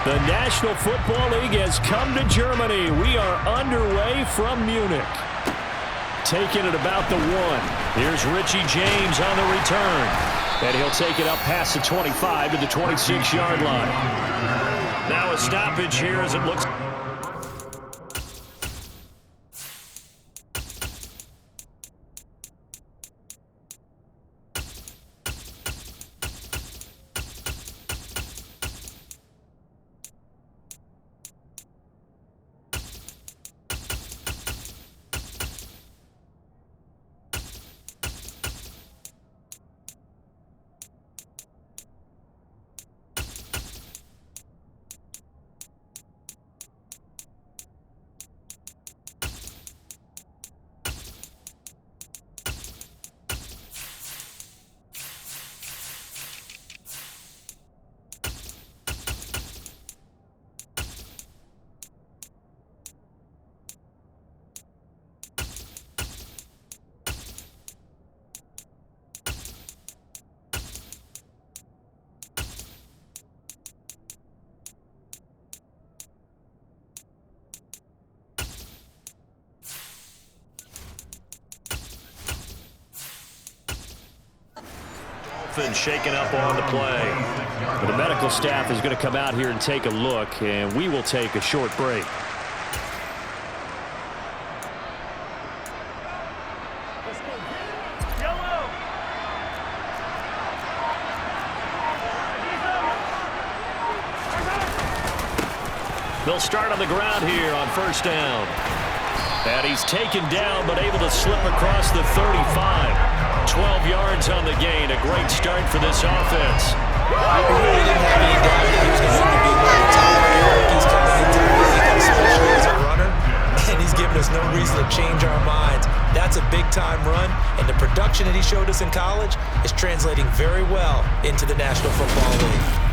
The National Football League has come to Germany. We are underway from Munich. Taking it about the 1. Here's Richie James on the return. And he'll take it up past the 25 to the 26-yard line. Now a stoppage here as it looks... Dolphins shaken up on the play. But the medical staff is going to come out here and take a look, and we will take a short break. They'll start on the ground here on first down. And he's taken down, but able to slip across the 35. 12 yards on the gain. A great start for this offense. We really didn't have any doubt that he was going to be one of the top rookies coming into the league, especially as a runner. And he's given us no reason to change our minds. That's a big-time run, and the production that he showed us in college is translating very well into the National Football League.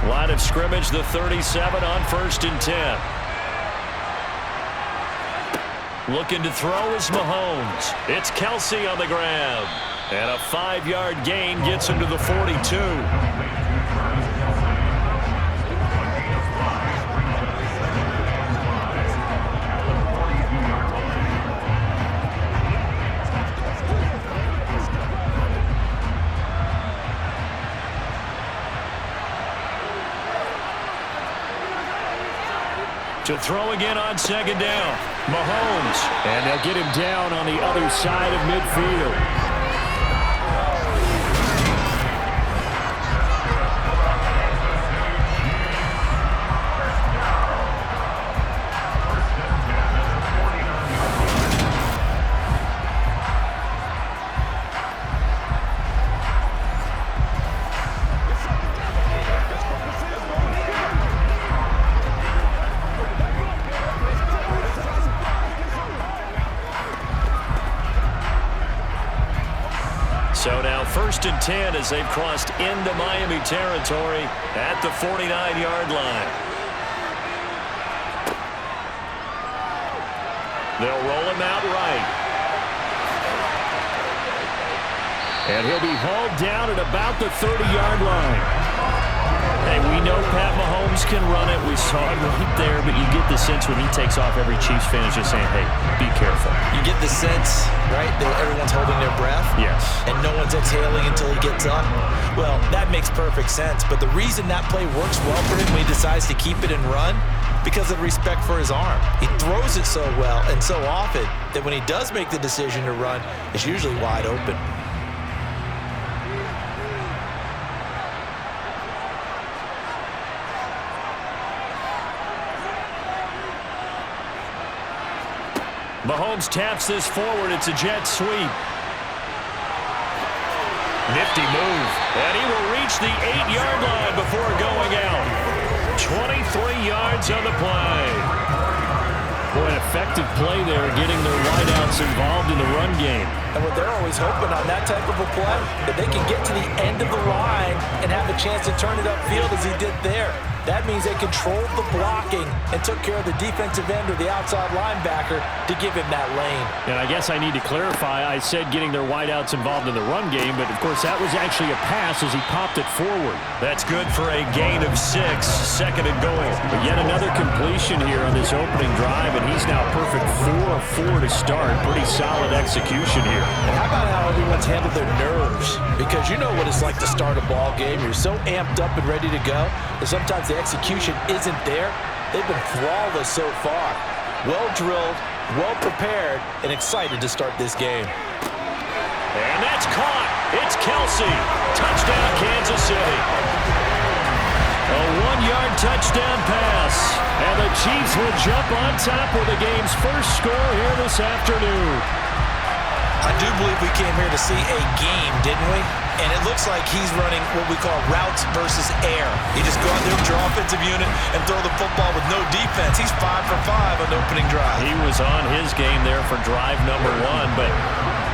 Line of scrimmage, the 37 on first and 10. Looking to throw is Mahomes. It's Kelsey on the ground. And a 5-yard gain gets him to the 42. To throw again on second down. Mahomes. And they'll get him down on the other side of midfield. So now first and 10 as they've crossed into Miami territory at the 49-yard line. They'll roll him out right. And he'll be hauled down at about the 30-yard line. Hey, we know Pat Mahomes can run it. We saw it right there, but you get the sense when he takes off, every Chiefs fan is just saying, hey, be careful. You get the sense, right, that everyone's holding their breath? Yes. And no one's exhaling until he gets up? Well, that makes perfect sense. But the reason that play works well for him when he decides to keep it and run, because of respect for his arm. He throws it so well and so often that when he does make the decision to run, it's usually wide open. Mahomes taps this forward. It's a jet sweep. Nifty move. And he will reach the 8-yard line before going out. 23 yards on the play. Boy, effective play there, getting their wideouts involved in the run game. And what they're always hoping on that type of a play, that they can get to the end of the line and have a chance to turn it upfield as he did there. That means they controlled the blocking and took care of the defensive end or the outside linebacker to give him that lane. And I guess I need to clarify, I said getting their wideouts involved in the run game, but of course that was actually a pass as he popped it forward. That's good for a gain of 6, second and goal. But yet another completion here on this opening drive, and he's now perfect 4 of 4 to start. Pretty solid execution here. And how about how everyone's handled their nerves? Because you know what it's like to start a ball game. You're so amped up and ready to go, and sometimes the execution isn't there. They've been flawless so far. Well drilled, well prepared, and excited to start this game. And that's caught. It's Kelsey. Touchdown, Kansas City. A 1-yard touchdown pass. And the Chiefs will jump on top with the game's first score here this afternoon. I do believe we came here to see a game, didn't we? And it looks like he's running what we call routes versus air. You just go out there with your offensive unit and throw the football with no defense. He's 5 for 5 on the opening drive. He was on his game there for drive number 1, but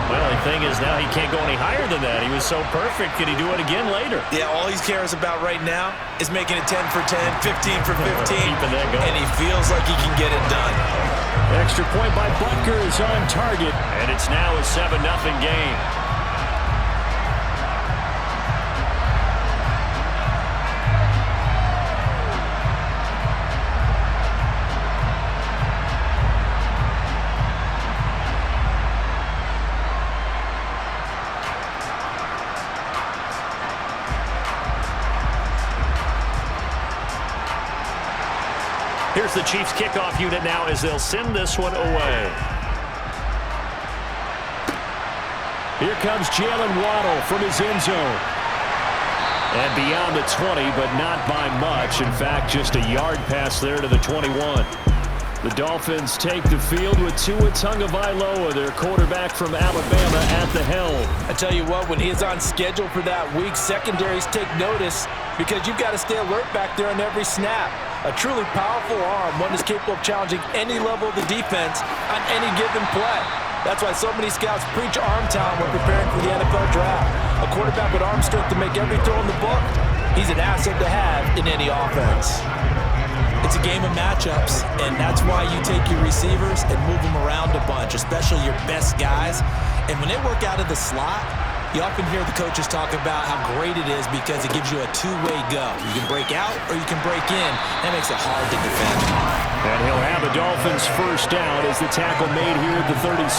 well, the thing is now he can't go any higher than that. He was so perfect. Could he do it again later? Yeah, all he cares about right now is making it 10 for 10, 15 for 15. Keeping that going. And he feels like he can get it done. Extra point by Butker is on target, and it's now a 7-0 game. Here's the Chiefs kickoff unit now as they'll send this one away. Here comes Jalen Waddle from his end zone. And beyond the 20, but not by much. In fact, just a yard pass there to the 21. The Dolphins take the field with Tua Tagovailoa, their quarterback from Alabama, at the helm. I tell you what, when he is on schedule for that week, secondaries take notice because you've got to stay alert back there on every snap. A truly powerful arm, one that's capable of challenging any level of the defense on any given play. That's why so many scouts preach arm talent when preparing for the NFL draft. A quarterback with arm strength to make every throw in the book, he's an asset to have in any offense. It's a game of matchups, and that's why you take your receivers and move them around a bunch, especially your best guys. And when they work out of the slot, you often hear the coaches talk about how great it is because it gives you a two-way go. You can break out or you can break in. That makes it hard to defend. And he'll have the Dolphins first down as the tackle made here at the 36.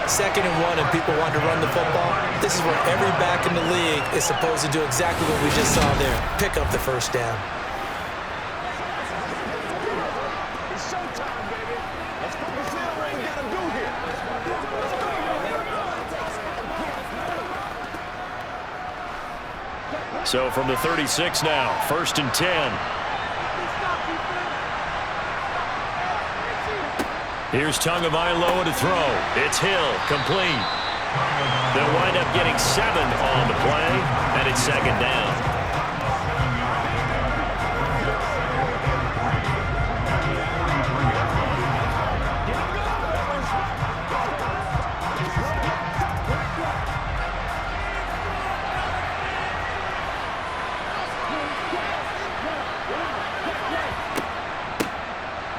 2nd and 1 and people want to run the football. This is where every back in the league is supposed to do exactly what we just saw there. Pick up the first down. So from the 36 now, 1st and 10. Here's Tagovailoa to throw. It's Hill, complete. They'll wind up getting 7 on the play, and it's 2nd down.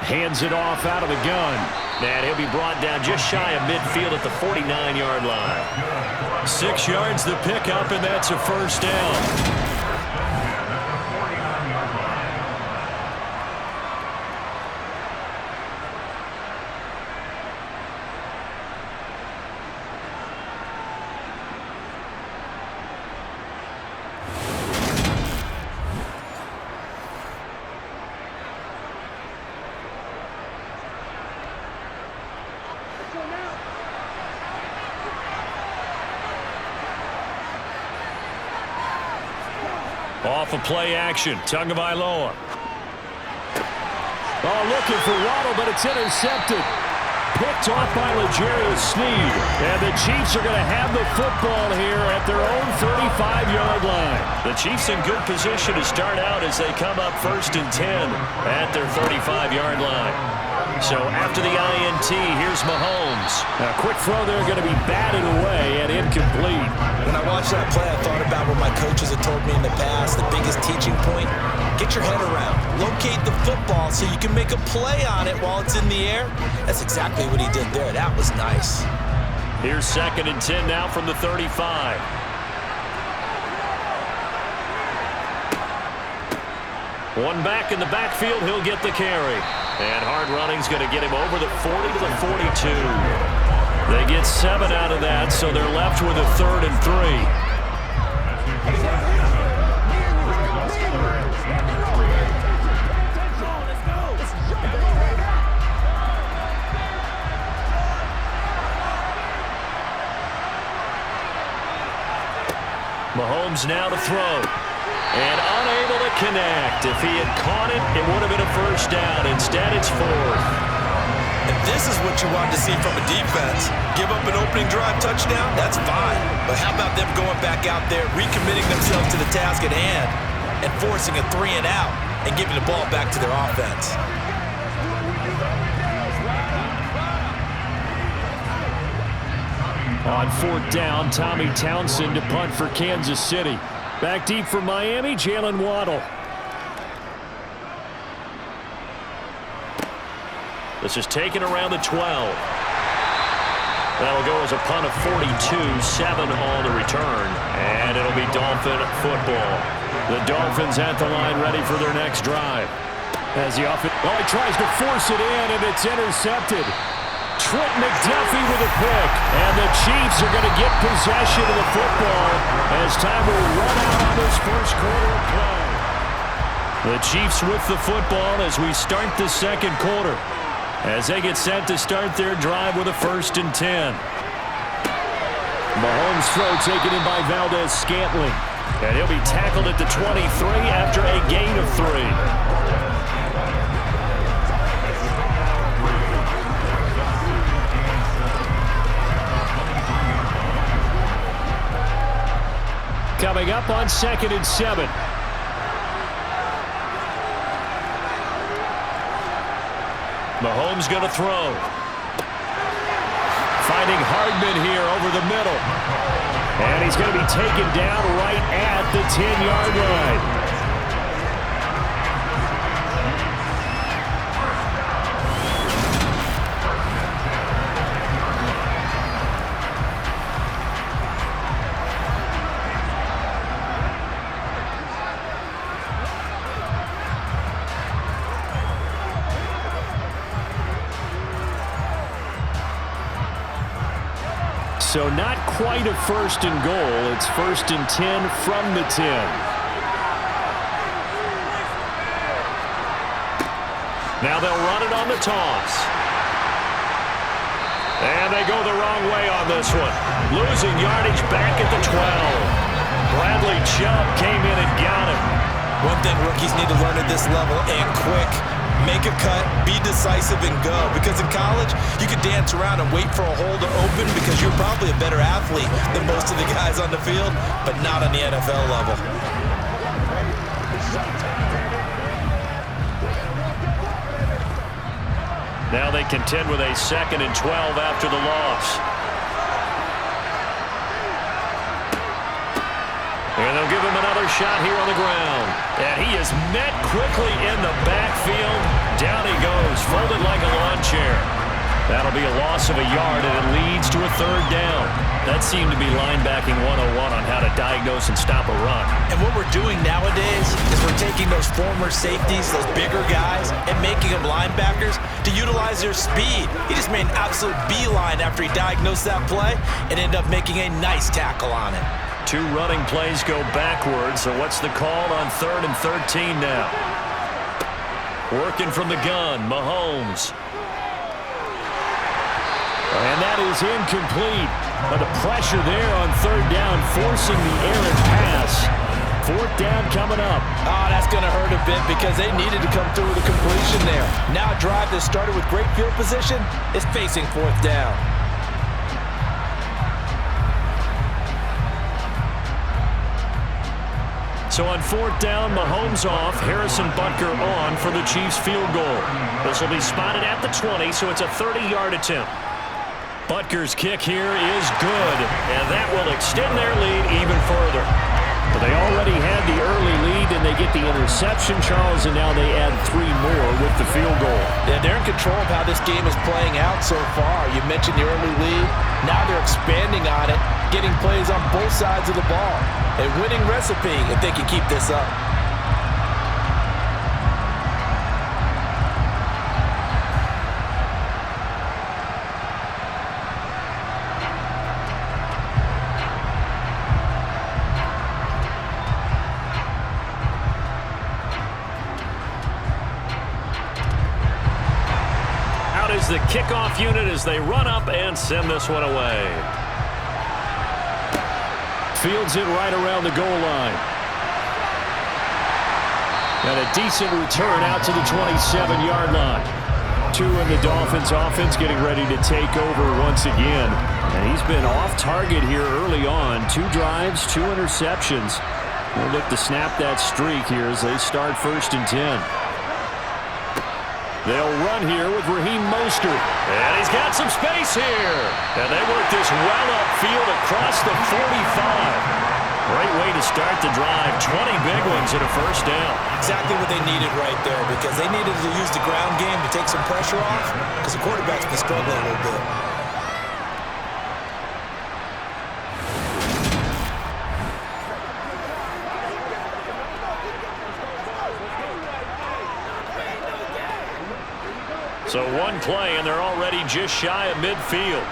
Hands it off out of the gun. And he'll be brought down just shy of midfield at the 49-yard line. 6 yards the pickup, and that's a first down. Off of play action, Tagovailoa. Oh, looking for Waddle, but it's intercepted. picked off by L'Jarius Sneed. And the Chiefs are going to have the football here at their own 35-yard line. The Chiefs in good position to start out as they come up 1st and 10 at their 35-yard line. So after the INT, here's Mahomes. A quick throw there going to be batted away and incomplete. When I watched that play, I thought about what my coaches had told me in the past. The biggest teaching point, get your head around. Locate the football so you can make a play on it while it's in the air. That's exactly what he did there. That was nice. Here's 2nd and 10 now from the 35. One back in the backfield, he'll get the carry. And hard running's going to get him over the 40 to the 42. They get 7 out of that, so they're left with a 3rd and 3. Mahomes now to throw. And unable to connect. If he had caught it, it would have been a 1st down. Instead, it's 4th. And this is what you want to see from a defense. Give up an opening drive touchdown, that's fine. But how about them going back out there, recommitting themselves to the task at hand, and forcing a 3 and out, and giving the ball back to their offense. On 4th down, Tommy Townsend to punt for Kansas City. Back deep for Miami, Jalen Waddle. This is taken around the 12. That'll go as a punt of 42, 7 on the return, and it'll be Dolphin football. The Dolphins at the line ready for their next drive. As the offense, well, he tries to force it in, and it's intercepted. Trent McDuffie with a pick, and the Chiefs are going to get possession of the football as time will run out on this 1st quarter of play. The Chiefs with the football as we start the 2nd quarter, as they get set to start their drive with a 1st and 10. Mahomes' throw taken in by Valdez-Scantling, and he'll be tackled at the 23 after a gain of 3. Coming up on 2nd and 7. Mahomes going to throw. Finding Hardman here over the middle. And he's going to be taken down right at the 10-yard line. So not quite a 1st and goal. It's 1st and 10 from the 10. Now they'll run it on the toss. And they go the wrong way on this one. Losing yardage back at the 12. Bradley Chubb came in and got him. One thing rookies need to learn at this level, and quick. Make a cut, be decisive, and go. Because in college, you could dance around and wait for a hole to open because you're probably a better athlete than most of the guys on the field, but not on the NFL level. Now they contend with a 2nd and 12 after the loss. And they'll give him another shot here on the ground. And he is met quickly in the backfield. Down he goes, folded like a lawn chair. That'll be a loss of a yard, and it leads to a 3rd down. That seemed to be linebacking 101 on how to diagnose and stop a run. And what we're doing nowadays is we're taking those former safeties, those bigger guys, and making them linebackers to utilize their speed. He just made an absolute beeline after he diagnosed that play and ended up making a nice tackle on it. 2 running plays go backwards, so what's the call on 3rd and 13 now? Working from the gun, Mahomes. And that is incomplete. But the pressure there on 3rd down, forcing the errant pass. 4th down coming up. Oh, that's going to hurt a bit because they needed to come through with a completion there. Now a drive that started with great field position is facing 4th down. So on 4th down, Mahomes off, Harrison Butker on for the Chiefs field goal. This will be spotted at the 20, so it's a 30-yard attempt. Butker's kick here is good, and that will extend their lead even further. But they already had the early lead, and they get the interception, Charles, and now they add 3 more with the field goal. Yeah, they're in control of how this game is playing out so far. You mentioned the early lead. Now they're expanding on it, getting plays on both sides of the ball. A winning recipe if they can keep this up. The kickoff unit as they run up and send this one away. Fields it right around the goal line. And a decent return out to the 27-yard line. 2 in the Dolphins offense getting ready to take over once again. And he's been off target here early on. 2 drives, 2 interceptions. We'll look to snap that streak here as they start 1st and 10. They'll run here with Raheem Mostert. And he's got some space here. And they work this well upfield across the 45. Great way to start the drive. 20 big ones and a 1st down. Exactly what they needed right there because they needed to use the ground game to take some pressure off because the quarterback's been struggling a little bit. So 1 play, and they're already just shy of midfield.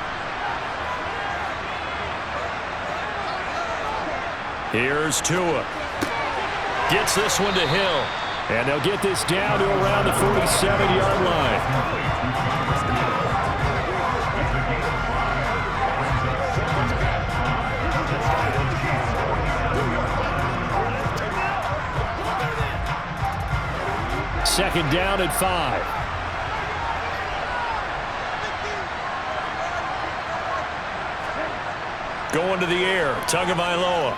Here's Tua. Gets this one to Hill. And they'll get this down to around the 47-yard line. Second down at 5. Going to the air, Tagovailoa.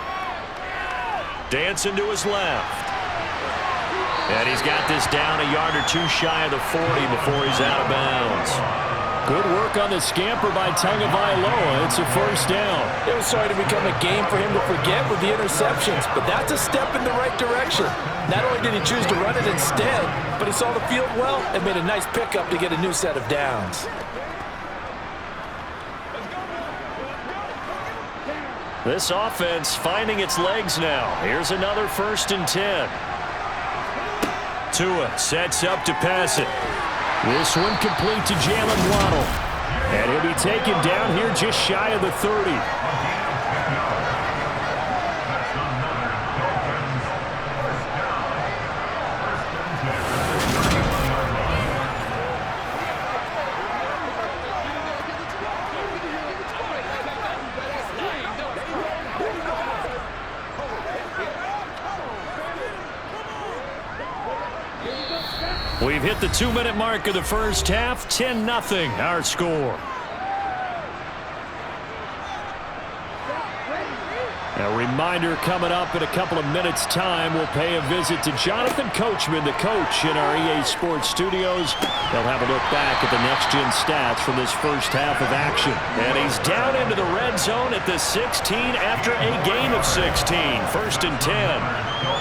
Dancing to his left. And he's got this down a yard or 2 shy of the 40 before he's out of bounds. Good work on the scamper by Tagovailoa. It's a 1st down. It was starting to become a game for him to forget with the interceptions, but that's a step in the right direction. Not only did he choose to run it instead, but he saw the field well and made a nice pickup to get a new set of downs. This offense finding its legs now. Here's another 1st and 10. Tua sets up to pass it. This one complete to Jalen Waddle. And he'll be taken down here just shy of the 30. We've hit the 2-minute mark of the 1st half. 10-0 our score. A reminder coming up in a couple of minutes' time. We'll pay a visit to Jonathan Coachman, the coach in our EA Sports studios. They'll have a look back at the next-gen stats from this 1st half of action. And he's down into the red zone at the 16 after a gain of 16. 1st and 10.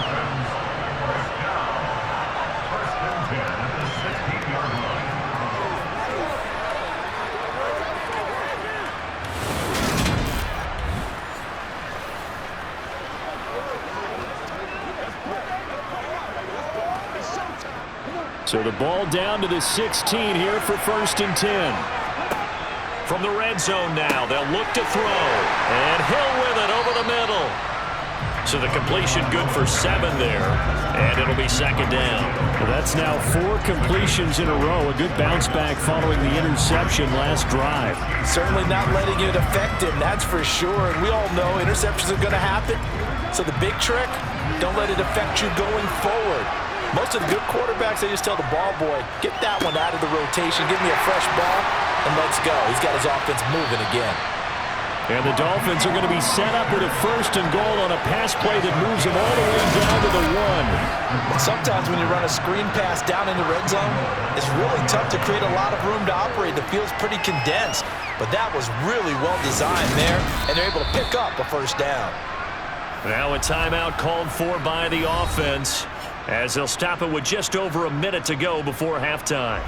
So the ball down to the 16 here for 1st and 10. From the red zone now, they'll look to throw. And Hill with it over the middle. So the completion good for 7 there. And it'll be 2nd down. Well, that's now 4 completions in a row. A good bounce back following the interception last drive. Certainly not letting it affect him, that's for sure. And we all know interceptions are going to happen. So the big trick, don't let it affect you going forward. Most of the good quarterbacks, they just tell the ball boy, get that one out of the rotation, give me a fresh ball, and let's go. He's got his offense moving again. And the Dolphins are going to be set up with a 1st and goal on a pass play that moves them all the way down to the 1. Sometimes when you run a screen pass down in the red zone, it's really tough to create a lot of room to operate. The field's pretty condensed, but that was really well designed there, and they're able to pick up a 1st down. Now a timeout called for by the offense, as they'll stop it with just over a minute to go before halftime.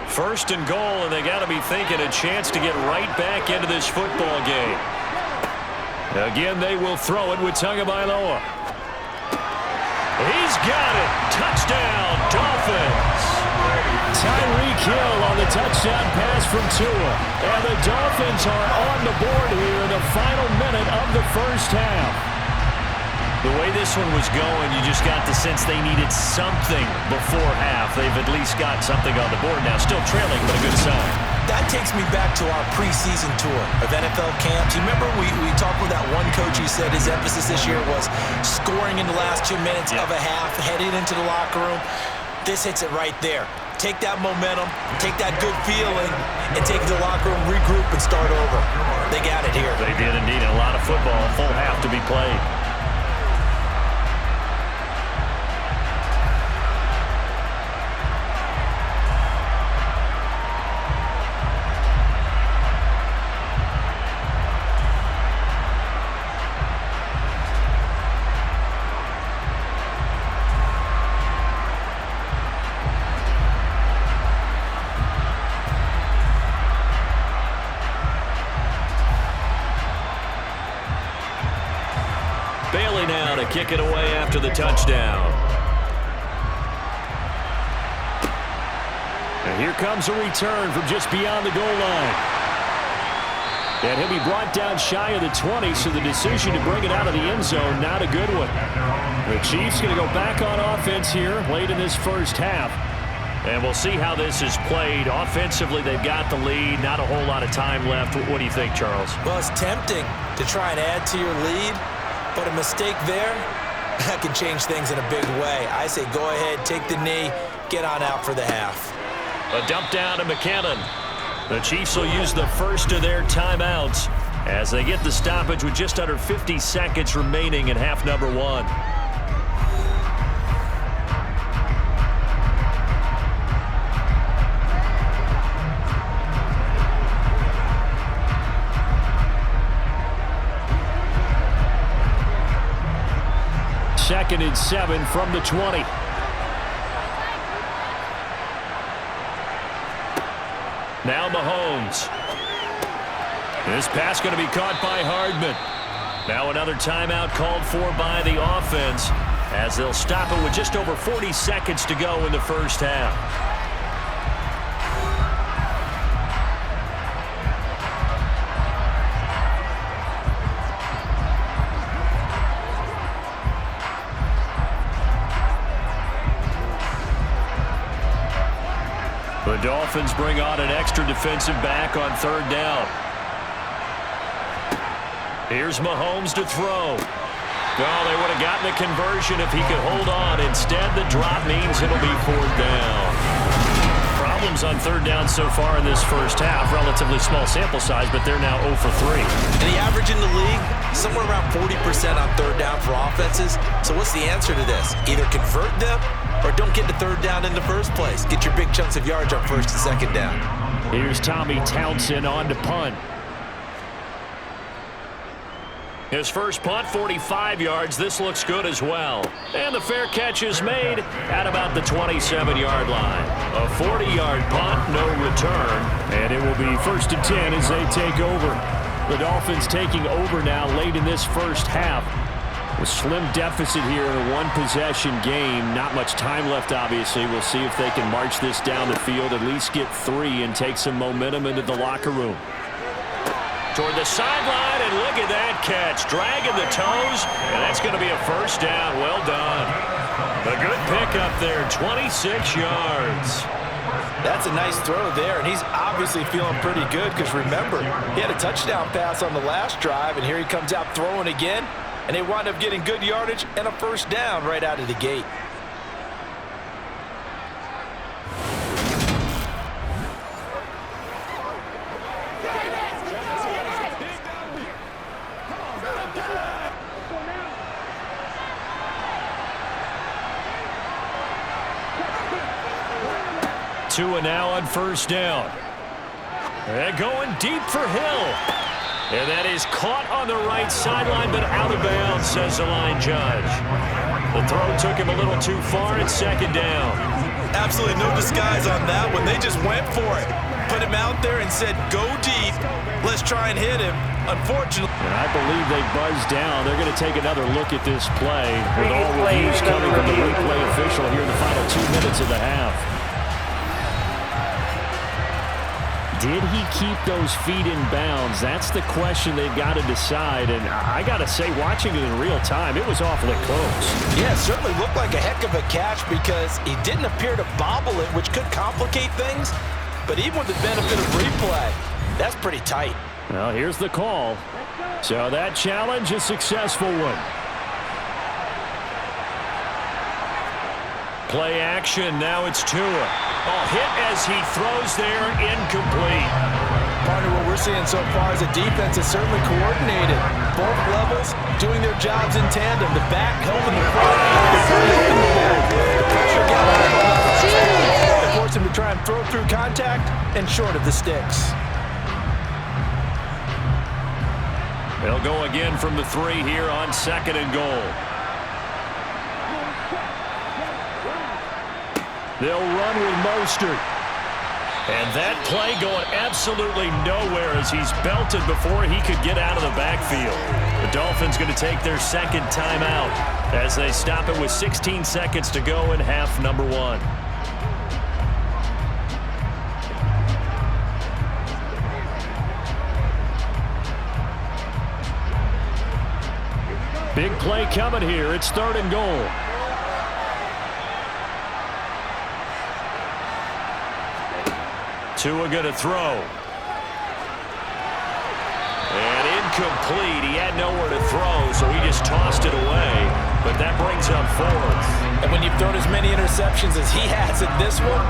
First and goal, and they got to be thinking a chance to get right back into this football game. Again, they will throw it with Tagovailoa. He's got it. Touchdown, Dolphins. Tyreek Hill on the touchdown pass from Tua. And the Dolphins are on the board here in the final minute of the 1st half. The way this one was going, you just got the sense they needed something before half. They've at least got something on the board now. Still trailing, but a good sign. That takes me back to our preseason tour of NFL camps. You remember we talked with that one coach who said his emphasis this year was scoring in the last 2 minutes of a half, heading into the locker room. This hits it right there. Take that momentum, take that good feeling, and take it to the locker room, regroup, and start over. They got it here. They did indeed. A lot of football, a full half to be played. Bailey now to kick it away after the touchdown. And here comes a return from just beyond the goal line. And he'll be brought down shy of the 20, so the decision to bring it out of the end zone, not a good one. The Chiefs going to go back on offense here late in this 1st half. And we'll see how this is played. Offensively, they've got the lead. Not a whole lot of time left. What do you think, Charles? Well, it's tempting to try and add to your lead. But a mistake there, that can change things in a big way. I say go ahead, take the knee, get on out for the half. A dump down to McKinnon. The Chiefs will use the 1st of their timeouts as they get the stoppage with just under 50 seconds remaining in half number 1. Second and 7 from the 20. Now Mahomes. This pass going to be caught by Hardman. Now another timeout called for by the offense as they'll stop it with just over 40 seconds to go in the 1st half. The Dolphins bring on an extra defensive back on 3rd down. Here's Mahomes to throw. Oh, they would have gotten the conversion if he could hold on. Instead, the drop means it'll be 4th down. Problems on 3rd down so far in this 1st half. Relatively small sample size, but they're now 0 for 3. And the average in the league, somewhere around 40% on 3rd down for offenses. So what's the answer to this? Either convert them or don't get to 3rd down in the first place. Get your big chunks of yards on 1st and 2nd down. Here's Tommy Townsend on to punt. His first punt, 45 yards. This looks good as well. And the fair catch is made at about the 27-yard line. A 40-yard punt, no return. And it will be 1st and 10 as they take over. The Dolphins taking over now late in this 1st half. A slim deficit here in a one-possession game. Not much time left, obviously. We'll see if they can march this down the field, at least get 3 and take some momentum into the locker room. Toward the sideline, and look at that catch. Dragging the toes, and that's going to be a first down. Well done. A good pickup there, 26 yards. That's a nice throw there, and he's obviously feeling pretty good because, remember, he had a touchdown pass on the last drive, and here he comes out throwing again, and they wind up getting good yardage and a first down right out of the gate. Tua now on first down. They're going deep for Hill. And that is caught on the right sideline, but out of bounds, says the line judge. The throw took him a little too far. It's second down. Absolutely no disguise on that one. They just went for it. Put him out there and said, go deep. Let's try and hit him. Unfortunately. And I believe they buzzed down. They're going to take another look at this play with all reviews coming from the replay official here in the final 2 minutes of the half. Did he keep those feet in bounds? That's the question they've got to decide. And I got to say, watching it in real time, it was awfully close. Yeah, it certainly looked like a heck of a catch because he didn't appear to bobble it, which could complicate things. But even with the benefit of replay, that's pretty tight. Well, here's the call. So that challenge, a successful one. Play action. Now it's Tua. Oh, hit as he throws there, incomplete. Partner, what we're seeing so far is a defense is certainly coordinated. Both levels doing their jobs in tandem. The back helping the front. The pressure got on him. They forced him to try and throw through contact and short of the sticks. They'll go again from the 3 here on second and goal. They'll run with Mostert. And that play going absolutely nowhere as he's belted before he could get out of the backfield. The Dolphins going to take their second timeout as they stop it with 16 seconds to go in half number 1. Big play coming here. It's third and goal. Tua going to throw. And incomplete. He had nowhere to throw, so he just tossed it away. But that brings up fourth. And when you've thrown as many interceptions as he has in this one,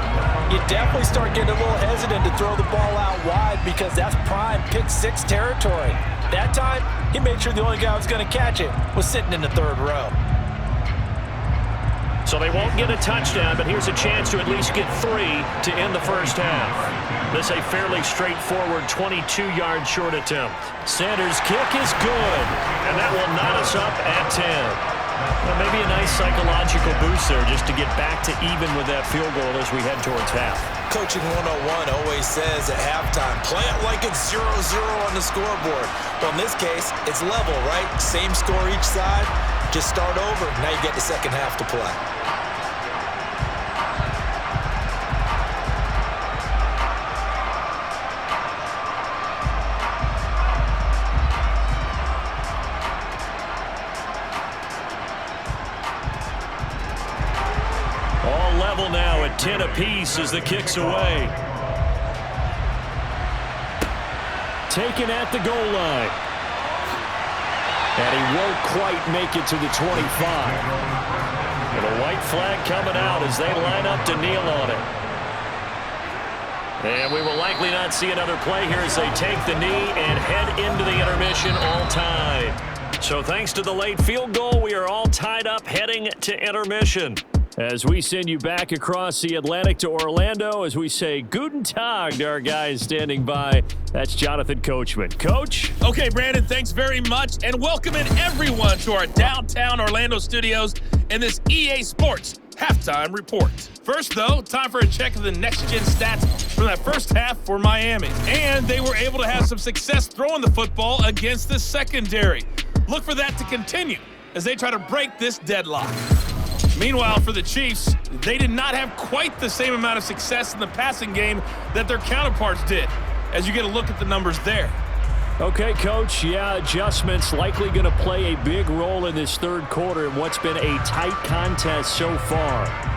you definitely start getting a little hesitant to throw the ball out wide because that's prime pick 6 territory. That time, he made sure the only guy who was going to catch it was sitting in the third row. So they won't get a touchdown, but here's a chance to at least get 3 to end the first half. This a fairly straightforward 22-yard short attempt. Sanders' kick is good, and that will knot us up at 10. Well, maybe a nice psychological boost there just to get back to even with that field goal as we head towards half. Coaching 101 always says at halftime, play it like it's 0-0 on the scoreboard. Well, in this case, it's level, right? Same score each side. Just start over. Now you get the second half to play. All level now at 10 apiece as the kick's away. Taken at the goal line. And he won't quite make it to the 25. And a white flag coming out as they line up to kneel on it. And we will likely not see another play here as they take the knee and head into the intermission all tied. So thanks to the late field goal, we are all tied up heading to intermission. As we send you back across the Atlantic to Orlando, as we say Guten Tag to our guys standing by. That's Jonathan Coachman. Coach? Okay, Brandon, thanks very much, and welcoming everyone to our downtown Orlando studios in this EA Sports Halftime Report. First, though, time for a check of the next-gen stats from that first half for Miami. And they were able to have some success throwing the football against the secondary. Look for that to continue as they try to break this deadlock. Meanwhile, for the Chiefs, they did not have quite the same amount of success in the passing game that their counterparts did, as you get a look at the numbers there. Okay, Coach, yeah, adjustments likely going to play a big role in this third quarter in what's been a tight contest so far.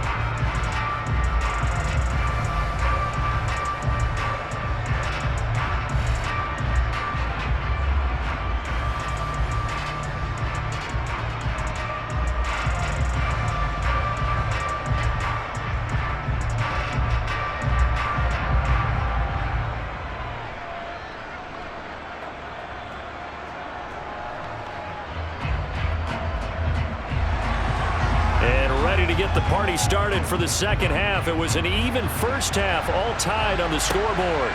To get the party started for the second half. It was an even first half, all tied on the scoreboard.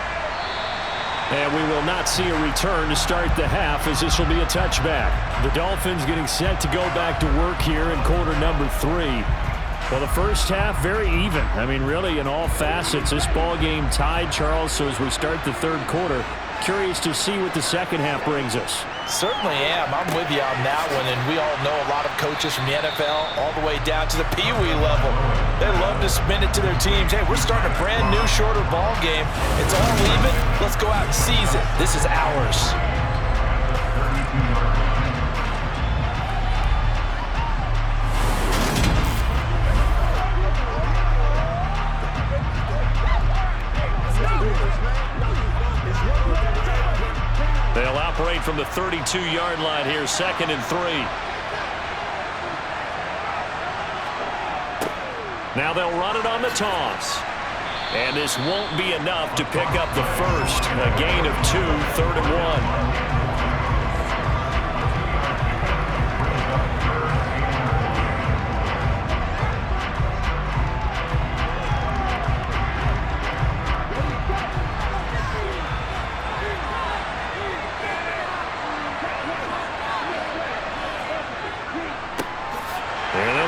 And we will not see a return to start the half, as this will be a touchback. The Dolphins getting set to go back to work here in quarter number 3. Well, the first half, very even. I mean, really, in all facets, this ball game tied, Charles. So as we start the third quarter, curious to see what the second half brings us. Certainly am. I'm with you on that one, and we all know a lot of coaches from the NFL all the way down to the Pee Wee level. They love to spin it to their teams. Hey, we're starting a brand new, shorter ball game. It's all even. Let's go out and seize it. This is ours. They'll operate from the 32-yard line here, 2nd and 3. Now they'll run it on the toss. And this won't be enough to pick up the first. A gain of 2, 3rd and 1.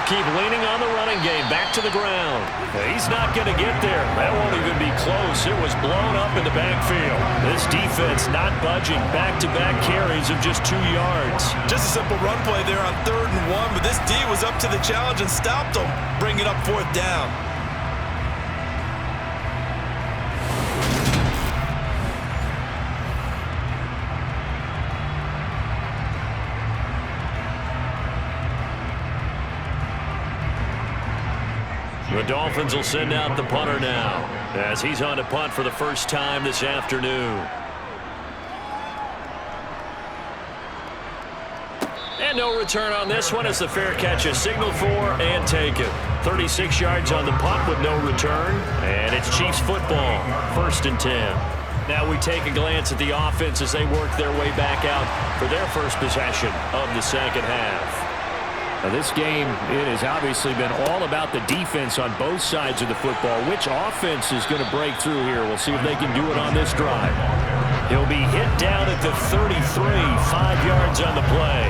Keep leaning on the running game. Back to the ground. He's not going to get there. That won't even be close. It was blown up in the backfield. This defense not budging. Back-to-back carries of just 2 yards. Just a simple run play there on 3rd and 1, but this D was up to the challenge and stopped them, bringing up 4th down. The Dolphins will send out the punter now, as he's on to punt for the first time this afternoon. And no return on this one as the fair catch is signaled for and taken. 36 yards on the punt with no return, and it's Chiefs football, 1st and 10. Now we take a glance at the offense as they work their way back out for their first possession of the second half. Now this game, it has obviously been all about the defense on both sides of the football. Which offense is going to break through here? We'll see if they can do it on this drive. He'll be hit down at the 33, 5 yards on the play.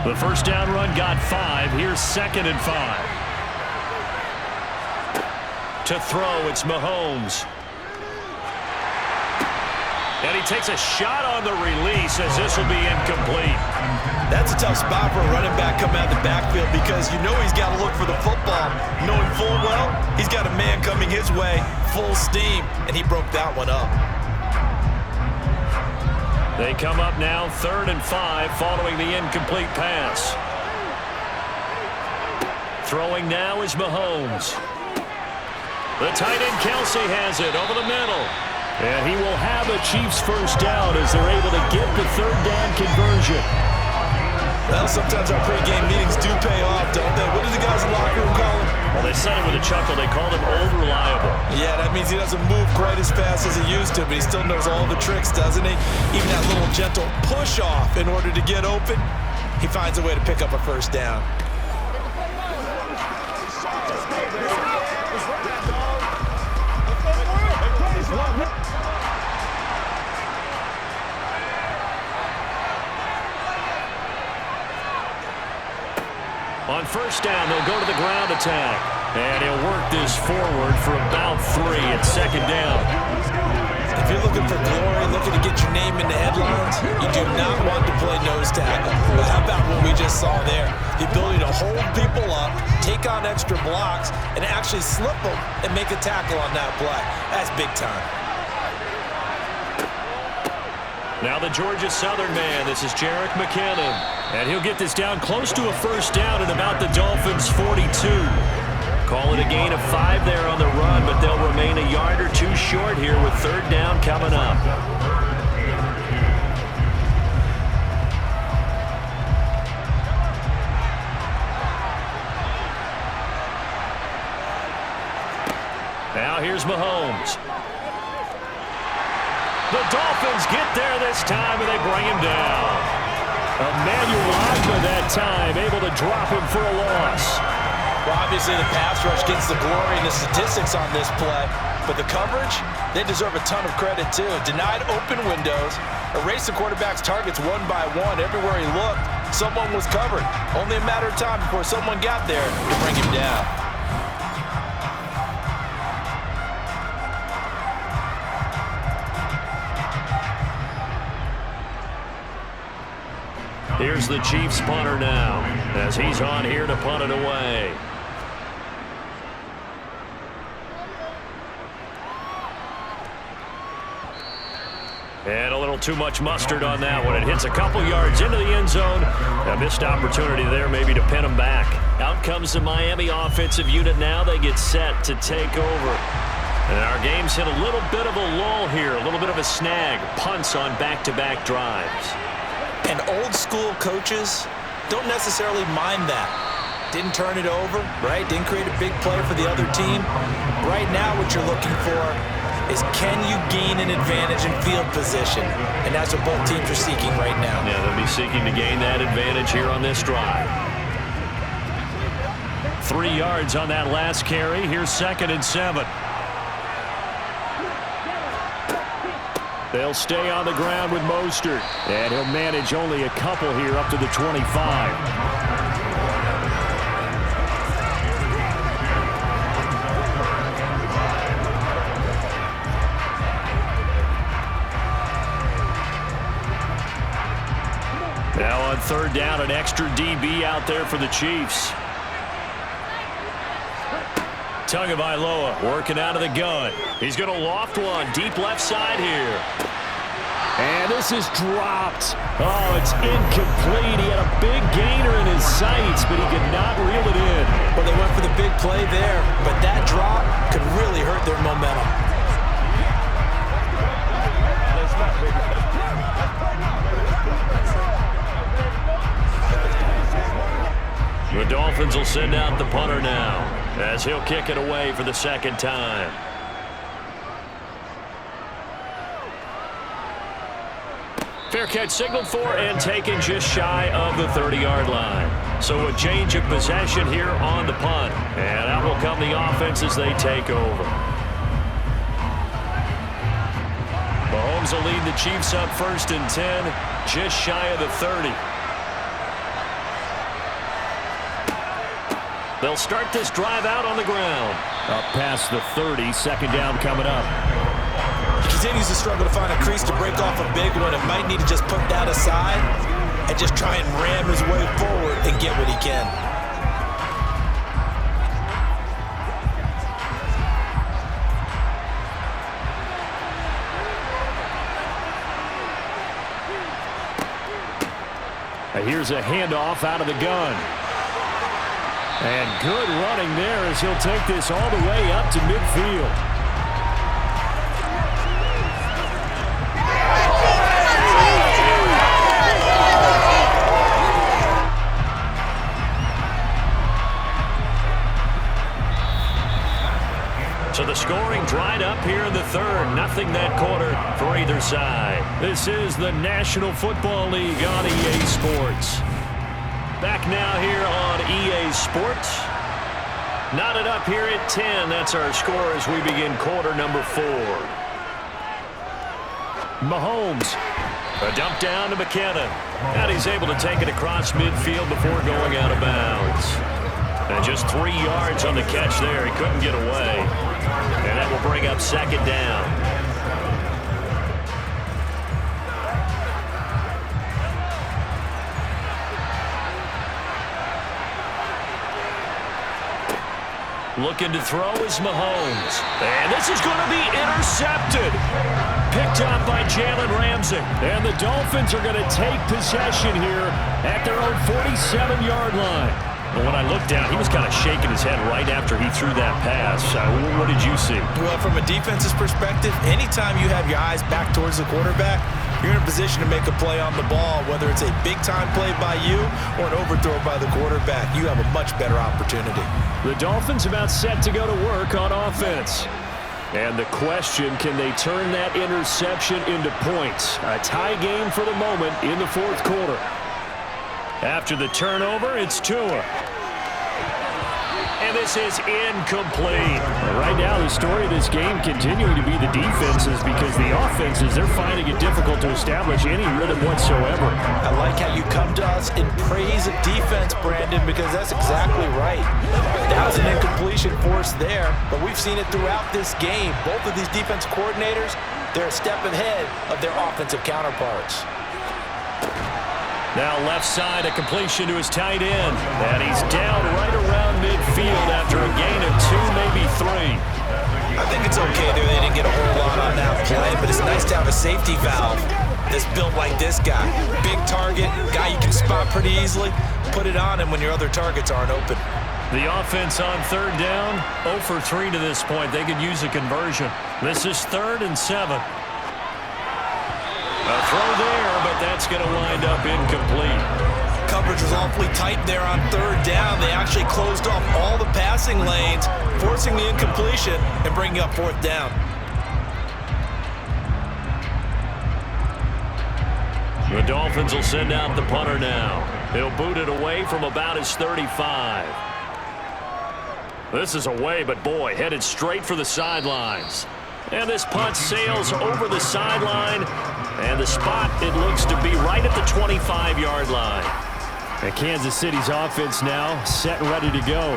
The first down run got 5. Here's 2nd and 5. To throw, it's Mahomes. And he takes a shot on the release as this will be incomplete. That's a tough spot for a running back coming out of the backfield because you know he's got to look for the football. Knowing full well, he's got a man coming his way, full steam, and he broke that one up. They come up now 3rd and 5 following the incomplete pass. Throwing now is Mahomes. The tight end Kelsey has it over the middle. And he will have a Chiefs first down as they're able to get the 3rd down conversion. Well, sometimes our pregame meetings do pay off, don't they? What did the guys in the locker room call him? Well, they said it with a chuckle. They called him old reliable. Yeah, that means he doesn't move quite as fast as he used to, but he still knows all the tricks, doesn't he? Even that little gentle push-off in order to get open, he finds a way to pick up a first down. On first down, they'll go to the ground attack. And he'll work this forward for about 3 at 2nd down. If you're looking for glory, looking to get your name in the headlines, you do not want to play nose tackle. But how about what we just saw there? The ability to hold people up, take on extra blocks, and actually slip them and make a tackle on that play. That's big time. Now the Georgia Southern man, this is Jerick McKinnon. And he'll get this down close to a first down at about the Dolphins' 42. Call it a gain of 5 there on the run, but they'll remain a yard or two short here with third down coming up. Now here's Mahomes. The Dolphins get there this time, and they bring him down. Emmanuel Agba that time, able to drop him for a loss. Well, obviously the pass rush gets the glory and the statistics on this play, but the coverage, they deserve a ton of credit too. Denied open windows, erased the quarterback's targets one by one. Everywhere he looked, someone was covered. Only a matter of time before someone got there to bring him down. Here's the Chiefs punter now, as he's on here to punt it away. And a little too much mustard on that one. It hits a couple yards into the end zone. A missed opportunity there maybe to pin him back. Out comes the Miami offensive unit now. They get set to take over. And our game's hit a little bit of a lull here, a little bit of a snag. Punts on back-to-back drives. And old school coaches don't necessarily mind that. Didn't turn it over, right? Didn't create a big play for the other team. Right now what you're looking for is, can you gain an advantage in field position? And that's what both teams are seeking right now. Yeah, they'll be seeking to gain that advantage here on this drive. 3 yards on that last carry. Here's 2nd and 7. They'll stay on the ground with Mostert, and he'll manage only a couple here up to the 25. Now on third down, an extra DB out there for the Chiefs. Tagovailoa working out of the gun. He's going to loft one deep left side here. And this is dropped. Oh, it's incomplete. He had a big gainer in his sights, but he could not reel it in. Well, they went for the big play there, but that drop could really hurt their momentum. The Dolphins will send out the punter now, as he'll kick it away for the second time. Fair catch signaled for and taken just shy of the 30-yard line. So a change of possession here on the punt. And out will come the offense as they take over. Mahomes will lead the Chiefs up 1st and 10, just shy of the 30. They'll start this drive out on the ground. Up past the 30, 2nd down coming up. He continues to struggle to find a crease to break off a big one. It might need to just put that aside and just try and ram his way forward and get what he can. Here's a handoff out of the gun. And good running there as he'll take this all the way up to midfield. So the scoring dried up here in the third. Nothing that quarter for either side. This is the National Football League on EA Sports. Back now here on EA Sports. Knotted up here at 10. That's our score as we begin quarter number 4. Mahomes. A dump down to McKinnon. And he's able to take it across midfield before going out of bounds. And just 3 yards on the catch there. He couldn't get away. And that will bring up 2nd down. Looking to throw is Mahomes. And this is going to be intercepted. Picked up by Jalen Ramsey. And the Dolphins are going to take possession here at their own 47-yard line. Well, when I looked down, he was kind of shaking his head right after he threw that pass. What did you see? Well, from a defense's perspective, anytime you have your eyes back towards the quarterback, you're in a position to make a play on the ball, whether it's a big-time play by you or an overthrow by the quarterback. You have a much better opportunity. The Dolphins about set to go to work on offense. And the question, can they turn that interception into points? A tie game for the moment in the fourth quarter. After the turnover, it's Tua. And this is incomplete. Right now, the story of this game continuing to be the defenses, because the offenses, they're finding it difficult to establish any rhythm whatsoever. I like how you come to us in praise of defense, Brandon, because that's exactly right. That was an incompletion force there, but we've seen it throughout this game. Both of these defense coordinators, they're a step ahead of their offensive counterparts. Now left side, a completion to his tight end. And he's down right around midfield after a gain of 2, maybe 3. I think it's okay there. They didn't get a whole lot on that play, but it's nice to have a safety valve that's built like this guy. Big target, guy you can spot pretty easily. Put it on him when your other targets aren't open. The offense on third down, 0 for 3 to this point. They could use a conversion. This is 3rd and 7. A throw there, but that's going to wind up incomplete. Coverage was awfully tight there on third down. They actually closed off all the passing lanes, forcing the incompletion and bringing up fourth down. The Dolphins will send out the punter now. He'll boot it away from about his 35. This is away, but boy, headed straight for the sidelines. And this punt sails over the sideline. And the spot, it looks to be right at the 25-yard line. And Kansas City's offense now set and ready to go.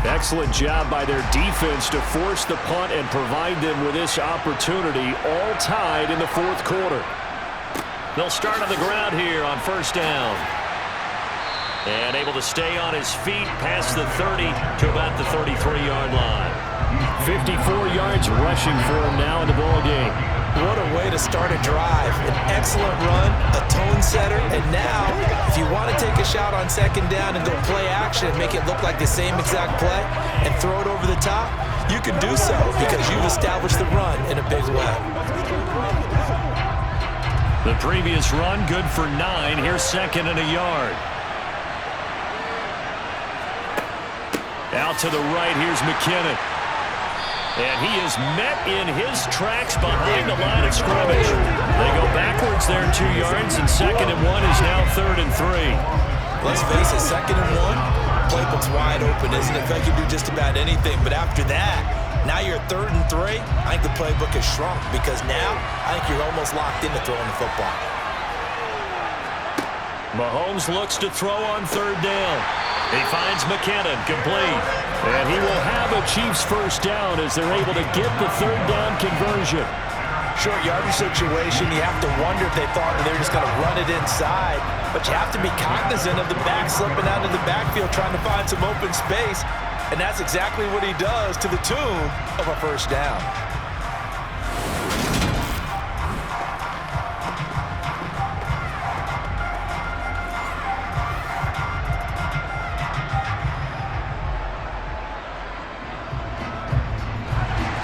Excellent job by their defense to force the punt and provide them with this opportunity, all tied in the fourth quarter. They'll start on the ground here on first down. And able to stay on his feet past the 30 to about the 33-yard line. 54 yards rushing for him now in the ball game. What a way to start a drive. An excellent run, a tone setter, and now, if you want to take a shot on second down and go play action and make it look like the same exact play and throw it over the top, you can do so because you've established the run in a big way. The previous run, good for 9. Here's 2nd and a yard. Out to the right, here's McKinnon. And he is met in his tracks behind the line of scrimmage. They go backwards there 2 yards, and 2nd and 1 is now 3rd and 3. Let's face it, 2nd and 1, playbook's wide open, isn't it? In fact, you can do just about anything. But after that, now you're 3rd and 3. I think the playbook has shrunk because now I think you're almost locked into throwing the football. Mahomes looks to throw on third down. He finds McKinnon, complete. And he will have a Chiefs first down as they're able to get the third down conversion. Short yardage situation, you have to wonder if they thought they were just going to run it inside. But you have to be cognizant of the back slipping out of the backfield trying to find some open space. And that's exactly what he does to the tune of a first down.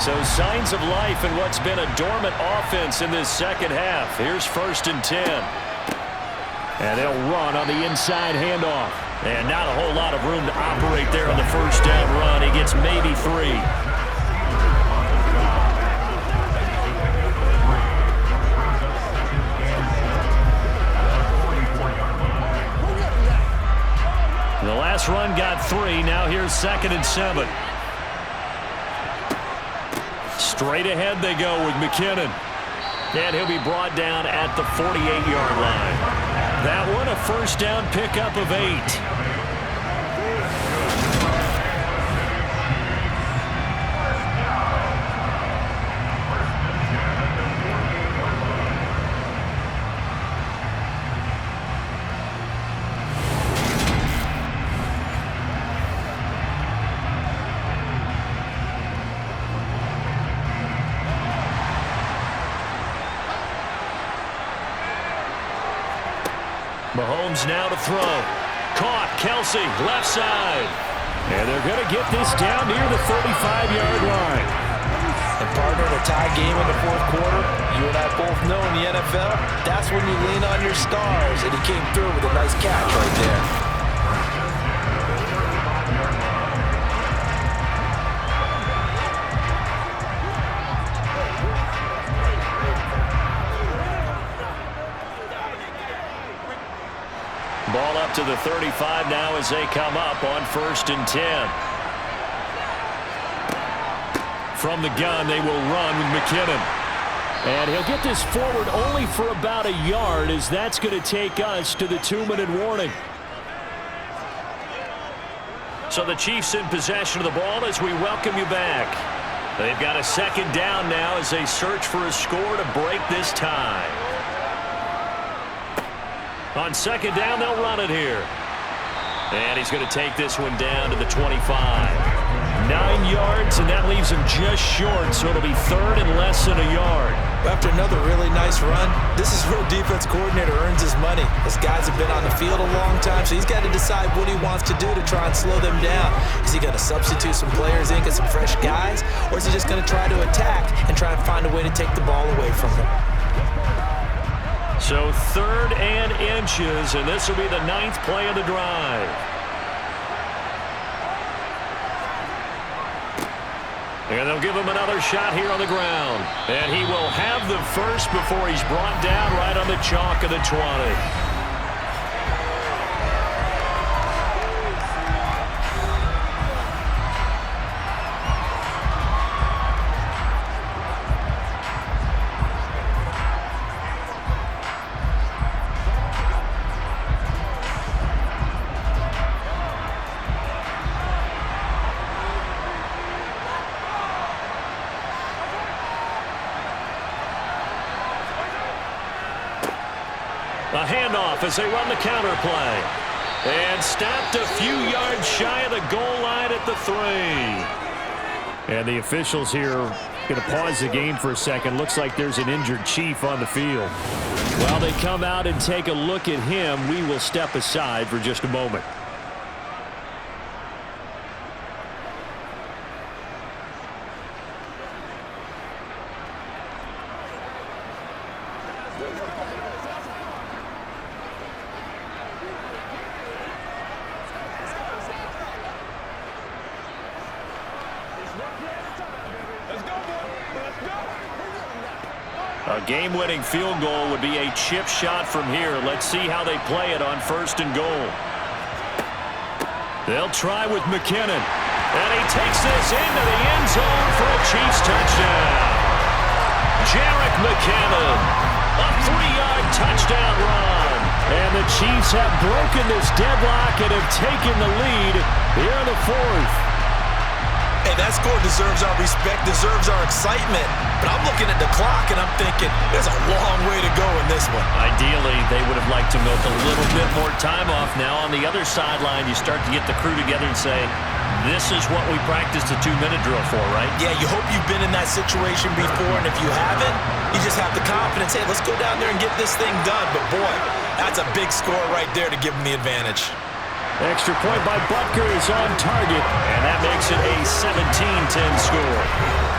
So signs of life in what's been a dormant offense in this second half. Here's 1st and 10. And they'll run on the inside handoff. And not a whole lot of room to operate there on the first down run. He gets maybe 3. The last run got 3. Now here's 2nd and 7. Straight ahead they go with McKinnon. And he'll be brought down at the 48-yard line. That one a first down pickup of 8. Mahomes now to throw. Caught. Kelsey, left side. And they're going to get this down near the 35-yard line. And partner, in a tie game in the fourth quarter, you and I both know in the NFL, that's when you lean on your stars. And he came through with a nice catch right there. Ball up to the 35 now as they come up on 1st and 10. From the gun, they will run with McKinnon. And he'll get this forward only for about a yard, as that's going to take us to the 2-minute warning. So the Chiefs in possession of the ball as we welcome you back. They've got a 2nd down now as they search for a score to break this tie. On 2nd down, they'll run it here. And he's going to take this one down to the 25. 9 yards, and that leaves him just short, so it'll be 3rd and less than a yard. After another really nice run, this is where a defense coordinator earns his money. His guys have been on the field a long time, so he's got to decide what he wants to do to try and slow them down. Is he going to substitute some players in, get some fresh guys, or is he just going to try to attack and try and find a way to take the ball away from them? So 3rd and inches, and this will be the 9th play of the drive. And they'll give him another shot here on the ground. And he will have the first before he's brought down right on the chalk of the 20. A handoff as they run the counter play. And stopped a few yards shy of the goal line at the 3. And the officials here going to pause the game for a second. Looks like there's an injured Chief on the field. While they come out and take a look at him, we will step aside for just a moment. A game-winning field goal would be a chip shot from here. Let's see how they play it on 1st and goal. They'll try with McKinnon. And he takes this into the end zone for a Chiefs touchdown. Jarek McKinnon, a 3-yard touchdown run. And the Chiefs have broken this deadlock and have taken the lead here in the 4th. Hey, that score deserves our respect, deserves our excitement. But I'm looking at the clock, and I'm thinking there's a long way to go in this one. Ideally, they would have liked to milk a little bit more time off. Now, on the other sideline, you start to get the crew together and say, this is what we practiced the 2-minute drill for, right? Yeah, you hope you've been in that situation before, and if you haven't, you just have the confidence, hey, let's go down there and get this thing done. But, boy, that's a big score right there to give them the advantage. Extra point by Butker is on target, and that makes it a 17-10 score.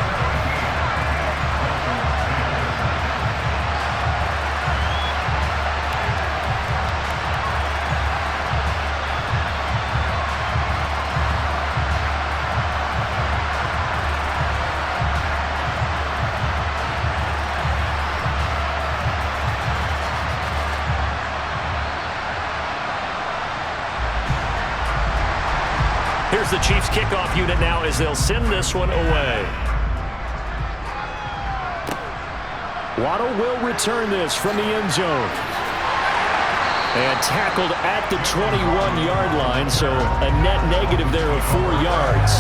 Here's the Chiefs kickoff unit now as they'll send this one away. Waddle will return this from the end zone. And tackled at the 21-yard line, so a net negative there of 4 yards.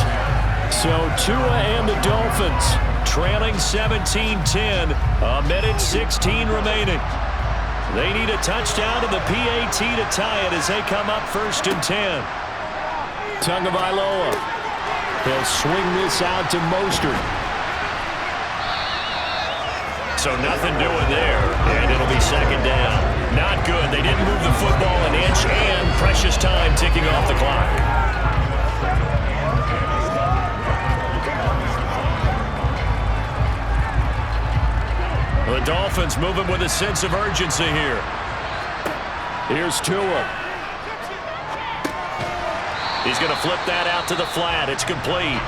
So Tua and the Dolphins trailing 17-10, a minute 16 remaining. They need a touchdown to the PAT to tie it as they come up 1st and 10. Tagovailoa. He'll swing this out to Mostert. So nothing doing there, and it'll be 2nd down. Not good. They didn't move the football Dolphins moving with a sense of urgency here. Here's Tua. He's going to flip that out to the flat. It's complete.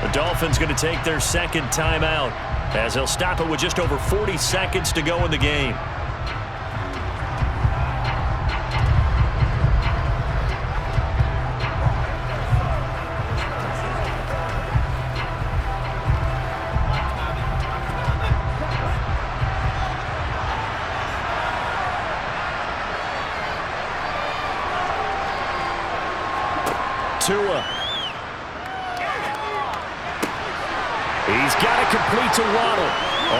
The Dolphins going to take their second timeout as they'll stop it with just over 40 seconds to go in the game. Tua. He's got it complete to Waddle.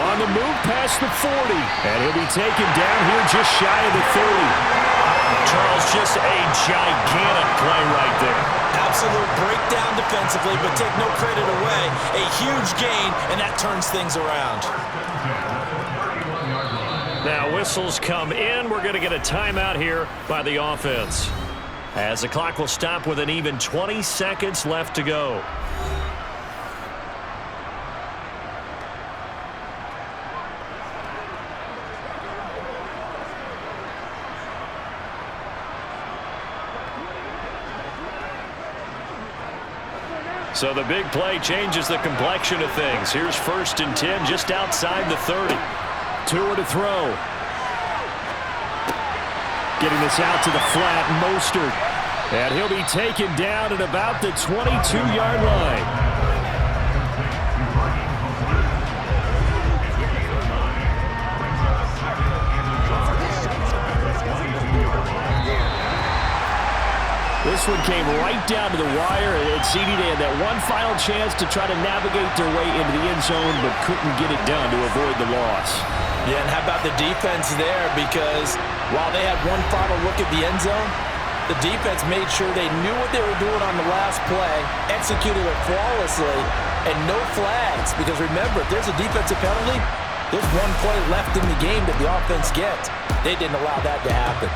On the move past the 40. And he'll be taken down here just shy of the 30. Charles, just a gigantic play right there. Absolute breakdown defensively, but take no credit away. A huge gain, and that turns things around. Now whistles come in. We're going to get a timeout here by the offense, as the clock will stop with an even 20 seconds left to go. So the big play changes the complexion of things. Here's 1st and 10 just outside the 30. Tua to throw. Getting this out to the flat, Mostert. And he'll be taken down at about the 22-yard line. This one came right down to the wire, and CD, they had that one final chance to try to navigate their way into the end zone, but couldn't get it done to avoid the loss. Yeah, and how about the defense there? Because while they had one final look at the end zone, the defense made sure they knew what they were doing on the last play, executed it flawlessly, and no flags. Because remember, if there's a defensive penalty, there's one play left in the game that the offense gets. They didn't allow that to happen.